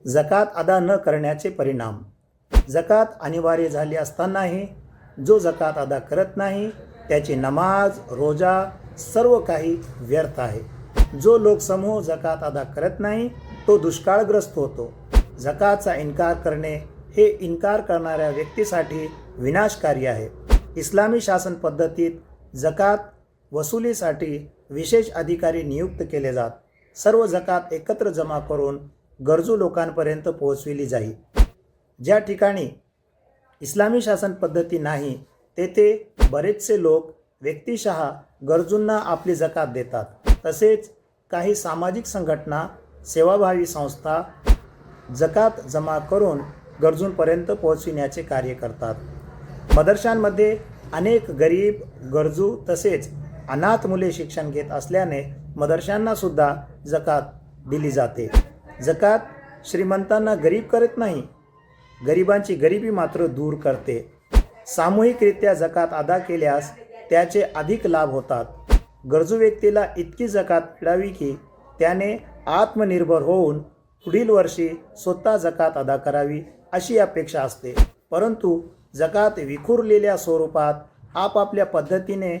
जकात अदा न करण्याचे परिणाम. जकात अनिवार्य झाली असतानाही जो जकात अदा करत नाही त्याची नमाज, रोजा सर्व काही व्यर्थ आहे. जो लोकसमूह जकात अदा करत नाही तो दुष्काळग्रस्त होतो. जकातचा इन्कार करणे हे इन्कार करणाऱ्या व्यक्तीसाठी विनाशकारी आहे. इस्लामी शासन पद्धतीत जकात वसुलीसाठी विशेष अधिकारी नियुक्त केले जात. सर्व जकात एकत्र जमा करून गरजू लोकांपर्यंत पोहोचविली जाईल. ज्या ठिकाणी इस्लामी शासन पद्धती नाही तेथे बरेचसे लोक व्यक्तिशः गरजूंना आपली जकात देतात. तसेच काही सामाजिक संघटना, सेवाभावी संस्था जकात जमा करून गरजूंपर्यंत पोहोचविण्याचे कार्य करतात. मदरशांमध्ये अनेक गरीब, गरजू तसेच अनाथ मुले शिक्षण घेत असल्याने मदरशांना सुद्धा जकात दिली जाते. जकात श्रीमंतांना गरीब करत नाही, गरिबांची गरिबी मात्र दूर करते. सामूहिकरित्या जकात अदा केल्यास त्याचे अधिक लाभ होतात. गरजू व्यक्तीला इतकी जकात मिळावी की त्याने आत्मनिर्भर होऊन पुढील वर्षी स्वतः जकात अदा करावी अशी अपेक्षा असते. परंतु जकात विखुरलेल्या स्वरूपात आपापल्या पद्धतीने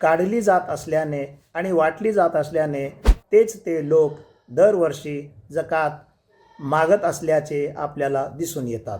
काढली जात असल्याने आणि वाटली जात असल्याने तेच ते लोक दरवर्षी जकात मागत असल्याचे आपल्याला दिसून येतात.